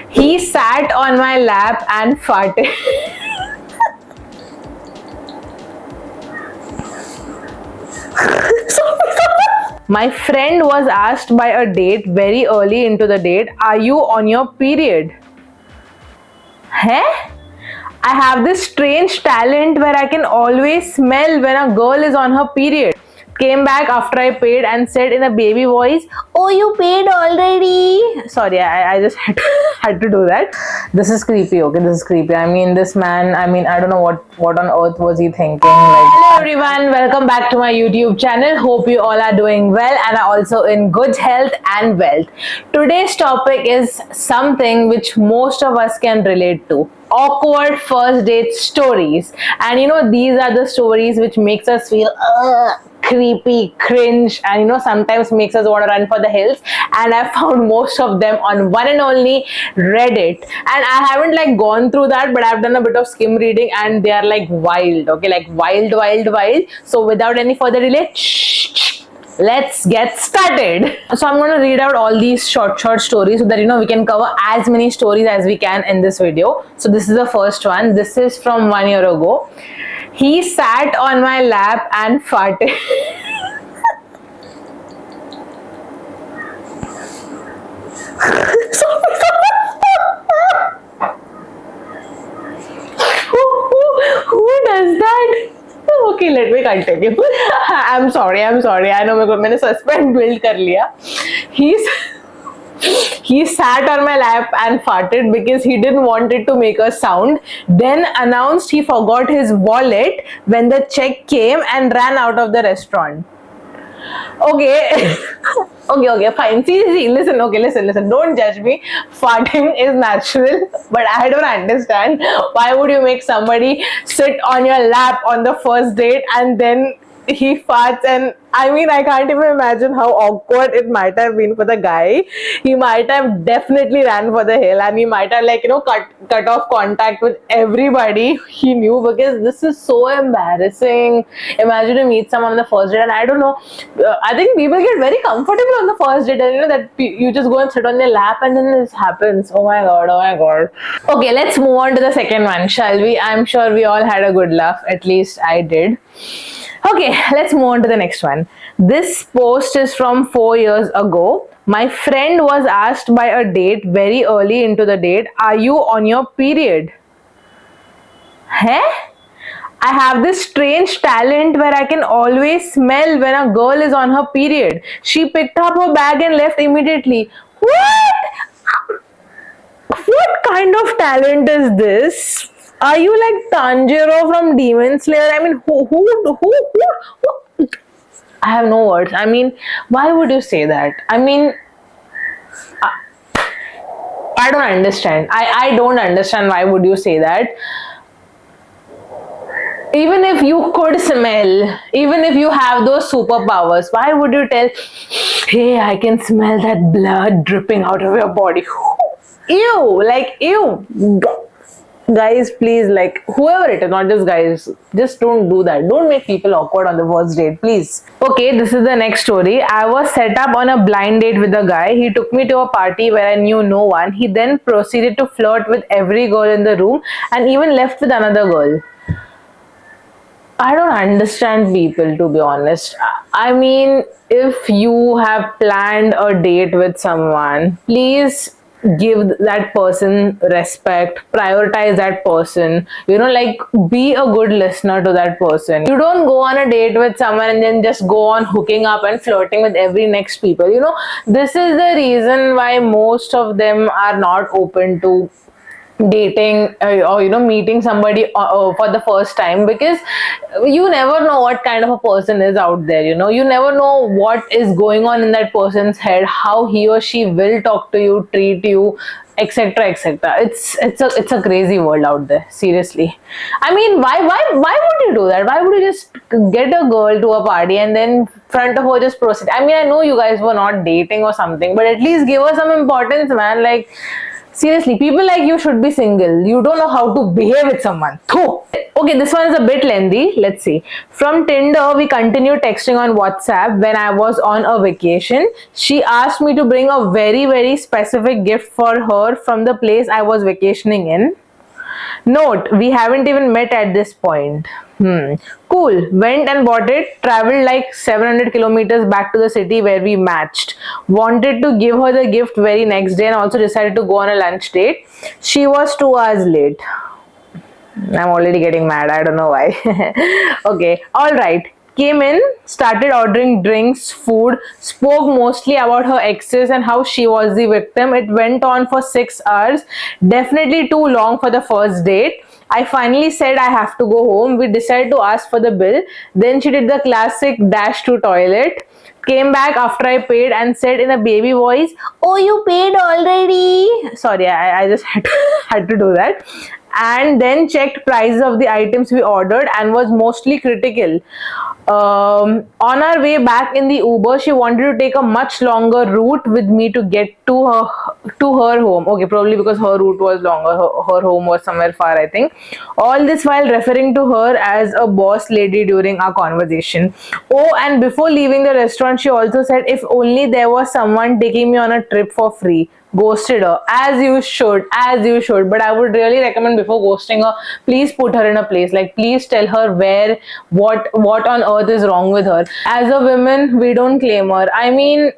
He sat on my lap and farted. My friend was asked by a date very early into the date, "Are you on your period?" Huh? I have this strange talent where I can always smell when a girl is on her period. Came back after I paid and said in a baby voice, "Oh, you paid already." Sorry, I just had to do that. This is creepy, okay? This is creepy. I mean, this man, I don't know what on earth was he thinking. Like, hello everyone, welcome back to my YouTube channel. Hope you all are doing well and are also in good health and wealth. Today's topic is something which most of us can relate to. Awkward first date stories. And these are the stories which makes us feel creepy, cringe, and sometimes makes us want to run for the hills. And I found most of them on one and only Reddit, and I haven't like gone through that, but I've done a bit of skim reading and they are like wild, okay, like wild. So without any further delay, let's get started. So I'm going to read out all these short stories so that we can cover as many stories as we can in this video. So this is the first one. This is from 1 year ago. He sat on my lap and farted. who does that? Okay, let me continue. I'm sorry. I know मैंने suspend build कर लिया. He sat on my lap and farted because he didn't want it to make a sound. Then announced he forgot his wallet when the check came and ran out of the restaurant. Okay. okay, fine. See, listen, listen. Don't judge me. Farting is natural, but I don't understand why would you make somebody sit on your lap on the first date and then he farts. And I mean, I can't even imagine how awkward it might have been for the guy. He might have definitely ran for the hill and he might have cut off contact with everybody he knew, because this is so embarrassing. Imagine you meet someone on the first date, and I don't know, I think people get very comfortable on the first date, and that you just go and sit on their lap and then this happens. Oh my god. Okay, let's move on to the second one, shall we? I'm sure we all had a good laugh, at least I did. Okay, let's move on to the next one. This post is from 4 years ago. My friend was asked by a date very early into the date, "Are you on your period?" Huh? I have this strange talent where I can always smell when a girl is on her period. She picked up her bag and left immediately. What? What kind of talent is this? Are you like Tanjiro from Demon Slayer? I mean, who? I have no words. I mean, why would you say that? I mean, I don't understand. I don't understand why would you say that. Even if you could smell, even if you have those superpowers, why would you tell, "Hey, I can smell that blood dripping out of your body"? Ew, like ew. Guys, please, like whoever it is, not just guys, just don't do that. Don't make people awkward on the first date, please. Okay, this is the next story. I was set up on a blind date with a guy. He took me to a party where I knew no one. He then proceeded to flirt with every girl in the room and even left with another girl. I don't understand people, to be honest. I mean, if you have planned a date with someone, please give that person respect, prioritize that person, like be a good listener to that person. You don't go on a date with someone and then just go on hooking up and flirting with every next people. This is the reason why most of them are not open to dating or meeting somebody for the first time, because you never know what kind of a person is out there. You never know what is going on in that person's head, how he or she will talk to you, treat you, etc. It's a crazy world out there, seriously. I mean, why would you do that? Why would you just get a girl to a party and then front of her just proceed? I mean, I know you guys were not dating or something, but at least give her some importance, man. Like, seriously, people like you should be single. You don't know how to behave with someone. Okay, this one is a bit lengthy. Let's see. From Tinder, we continued texting on WhatsApp when I was on a vacation. She asked me to bring a very, very specific gift for her from the place I was vacationing in. Note, we haven't even met at this point. Cool. Went and bought it. Traveled like 700 kilometers back to the city where we matched. Wanted to give her the gift very next day and also decided to go on a lunch date. She was 2 hours late. I'm already getting mad. I don't know why. Okay. All right. Came in, started ordering drinks, food, spoke mostly about her exes and how she was the victim. It went on for 6 hours. Definitely too long for the first date. I finally said I have to go home. We decided to ask for the bill. Then she did the classic dash to toilet. Came back after I paid and said in a baby voice, "Oh, you paid already." Sorry, I just had to do that. And then checked prices of the items we ordered and was mostly critical. On our way back in the Uber, she wanted to take a much longer route with me to get to her home. Okay, probably because her route was longer. Her home was somewhere far, I think. All this while referring to her as a boss lady during our conversation. Oh, and before leaving the restaurant, she also said if only there was someone taking me on a trip for free. Ghosted her, as you should, but I would really recommend before ghosting her, please put her in a place, like please tell her where, what on earth is wrong with her. As a woman, we don't claim her. I mean,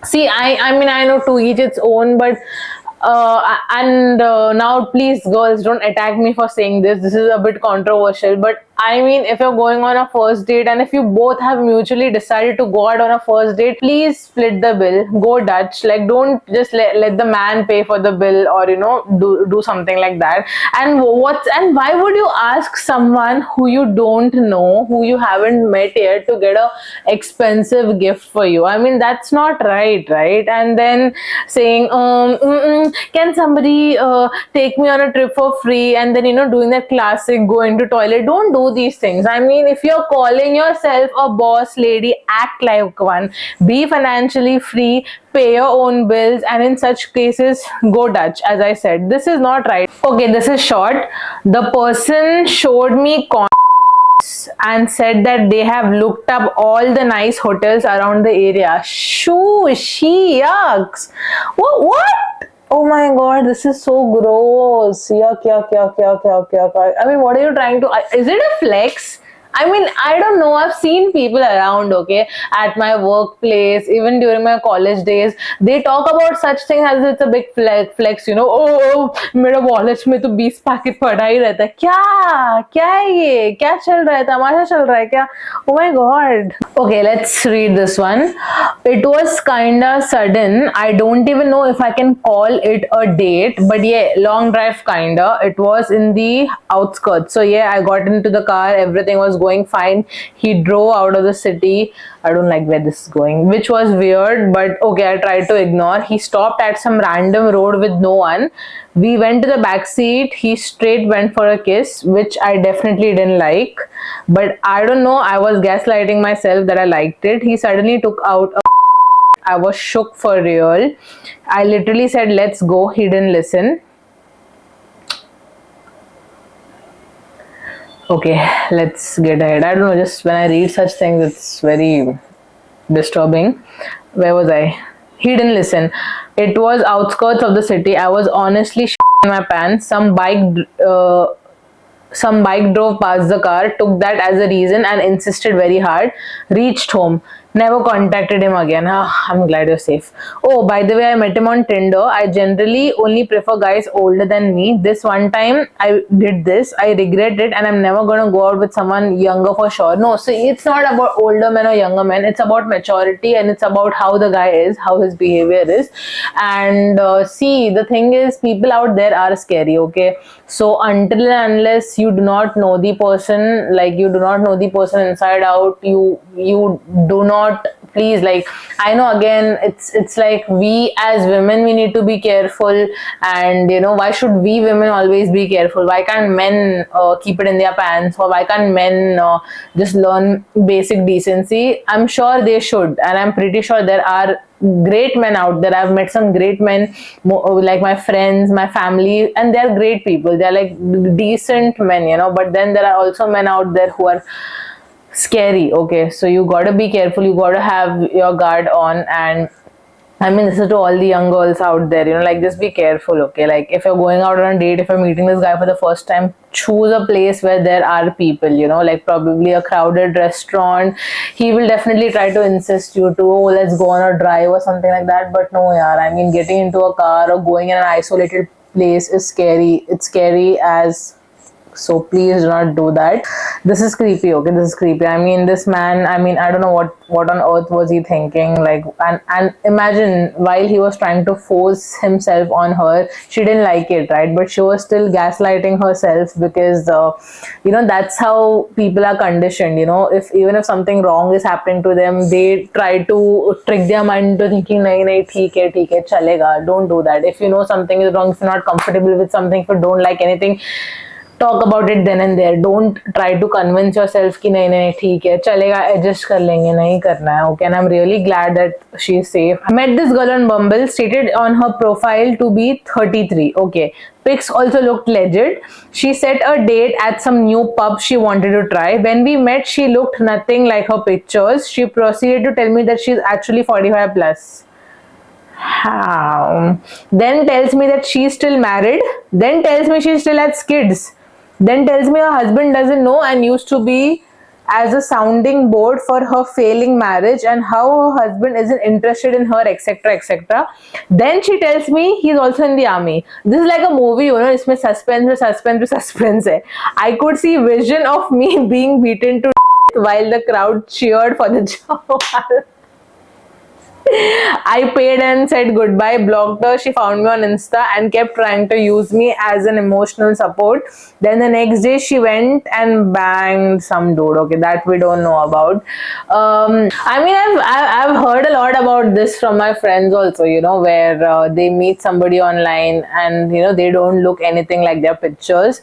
see, I mean, I know to each its own, but now please girls, don't attack me for saying this is a bit controversial, but I mean, if you're going on a first date and if you both have mutually decided to go out on a first date, please split the bill, go Dutch. Like, don't just let the man pay for the bill, or do something like that. And why would you ask someone who you don't know, who you haven't met yet, to get a expensive gift for you? I mean, that's not right? And then saying, can somebody take me on a trip for free, and then doing that classic going to toilet. Don't do these things. I mean, if you're calling yourself a boss lady, act like one. Be financially free, pay your own bills, and in such cases, go Dutch. As I said, this is not right. Okay, this is short. The person showed me and said that they have looked up all the nice hotels around the area. Shoo, she yucks. What? Oh my god, this is so gross. Yuck, yuck, yuck, yuck, yuck, yuck. I mean, what are you trying to... Is it a flex? I mean, I don't know. I've seen people around, okay, at my workplace, even during my college days, they talk about such things as it's a big flex, oh, मेरा wallet में तो 20 packet पड़ा ही रहता है. क्या है ये? क्या चल रहा है? तमाशा चल रहा है क्या? Oh my god. Okay, let's read this one. It was kinda sudden. I don't even know if I can call it a date, but yeah, long drive kinda. It was in the outskirts. So yeah, I got into the car. Everything was going fine. He drove out of the city. I don't like where this is going, which was weird, but okay, I tried to ignore. He stopped at some random road with no one. We went to the back seat. He straight went for a kiss, which I definitely didn't like, but I don't know, I was gaslighting myself that I liked it. He suddenly took out a I was shook for real. I literally said, let's go. He didn't listen. Okay, let's get ahead. I don't know, just when I read such things, it's very disturbing. Where was I? He didn't listen. It was outskirts of the city. I was honestly in my pants. Some bike drove past the car, took that as a reason and insisted very hard. Reached home. Never contacted him again. I'm glad you're safe. Oh, by the way, I met him on Tinder. I generally only prefer guys older than me. This one time I did this. I regret it, and I'm never going to go out with someone younger for sure. No, so it's not about older men or younger men. It's about maturity, and it's about how the guy is, how his behavior is. And see, the thing is, people out there are scary, okay? So until and unless you do not know the person, like you do not know the person inside out, you do not please, like, I know again it's like we as women, we need to be careful, and you know, why should we women always be careful? Why can't men keep it in their pants, or why can't men just learn basic decency? I'm sure they should, and I'm pretty sure there are great men out there. I've met some great men, like my friends, my family, and they're great people. They're like decent men, you know. But then there are also men out there who are scary. Okay, so you gotta be careful, you gotta have your guard on. And I mean, this is to all the young girls out there, you know, like, just be careful, okay? Like, if you're going out on a date, if you're meeting this guy for the first time, choose a place where there are people, you know, like probably a crowded restaurant. He will definitely try to insist you to, oh, let's go on a drive or something like that. But no, yaar, I mean, getting into a car or going in an isolated place is scary. It's scary as, so please do not do that. This is creepy, okay? This is creepy. I mean, this man, I mean, I don't know what on earth was he thinking, like. And imagine, while he was trying to force himself on her, she didn't like it, right? But she was still gaslighting herself, because you know, that's how people are conditioned, you know. If even if something wrong is happening to them, they try to trick their mind into thinking, nahi nahi, theek hai, chalega. Don't do that. If you know something is wrong, if you're not comfortable with something, if you don't like anything, talk about it then and there. Don't try to convince yourself कि नहीं नहीं ठीक है चलेगा, adjust कर लेंगे, नहीं करना है, okay? And I'm really glad that she's safe. I met this girl on Bumble, stated on her profile to be 33. Okay, pics also looked legit. She set a date at some new pub she wanted to try. When we met, she looked nothing like her pictures. She proceeded to tell me that she's actually 45 plus. How? Then tells me that she's still married. Then tells me she still has kids. Then tells me her husband doesn't know and used to be as a sounding board for her failing marriage, and how her husband isn't interested in her, etc., etc. Then she tells me he's also in the army. This is like a movie, you know. Isme suspense hai. I could see vision of me being beaten to while the crowd cheered for the job. I paid and said goodbye, blocked her. She found me on Insta and kept trying to use me as an emotional support. Then the next day she went and banged some dude. Okay, that we don't know about. I mean, I've heard a lot about this from my friends also, you know, where they meet somebody online and, you know, they don't look anything like their pictures.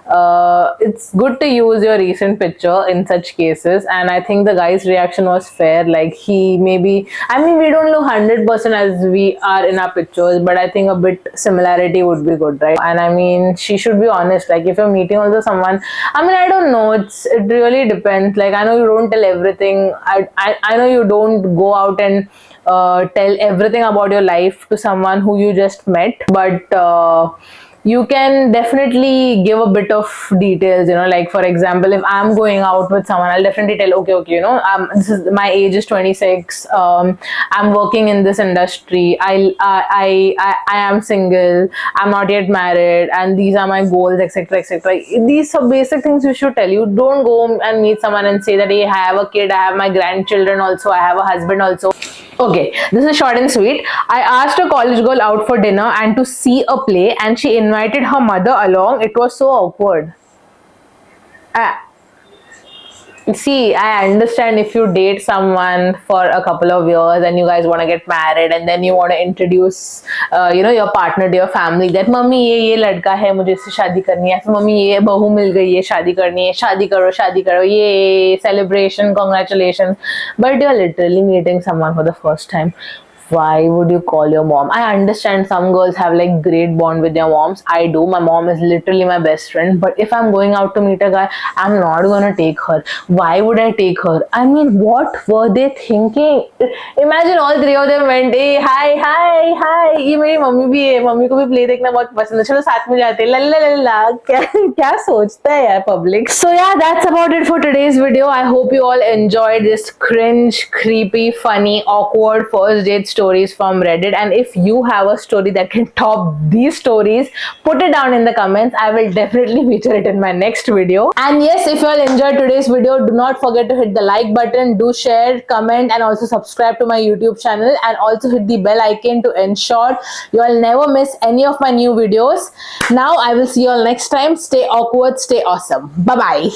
It's good to use your recent picture in such cases, and I think the guy's reaction was fair. Like, he maybe, I mean, we don't look 100% as we are in our pictures, but I think a bit similarity would be good, right? And I mean, she should be honest. Like, if you're meeting also someone, I mean, I don't know, it really depends. Like, I know you don't tell everything. I know you don't go out and tell everything about your life to someone who you just met, but you can definitely give a bit of details, you know. Like, for example, if I'm going out with someone, I'll definitely tell, okay, you know, this is, my age is 26, I'm working in this industry, I am single, I'm not yet married, and these are my goals, etc., etc. These are basic things you should tell. You don't go and meet someone and say that, hey, I have a kid, I have my grandchildren also, I have a husband also. Okay, this is short and sweet. I asked a college girl out for dinner and to see a play, and she invited her mother along. It was so awkward. See, I understand if you date someone for a couple of years and you guys want to get married, and then you want to introduce, you know, your partner to your family, that mummy ये लड़का है, मुझे इससे शादी करनी है, फिर mummy ये बहू मिल गई है, शादी करनी है, शादी करो, ये celebration, congratulations. But you're literally meeting someone for the first time. Why would you call your mom? I understand some girls have like great bond with their moms. I do. My mom is literally my best friend. But if I'm going out to meet a guy, I'm not gonna take her. Why would I take her? I mean, what were they thinking? Imagine all three of them went, hey, hi. ये मेरी mummy भी है, mummy को भी play देखना बहुत पसंद है, चलो साथ में जाते हैं, लल्ला क्या सोचता है यार public. So yeah, that's about it for today's video. I hope you all enjoyed this cringe, creepy, funny, awkward first date stories from Reddit, and if you have a story that can top these stories, put it down in the comments. I will definitely feature it in my next video. And yes, if you all enjoyed today's video, do not forget to hit the like button, do share, comment, and also subscribe to my YouTube channel, and also hit the bell icon to ensure you all never miss any of my new videos. Now I will see you all next time. Stay awkward, stay awesome. Bye bye.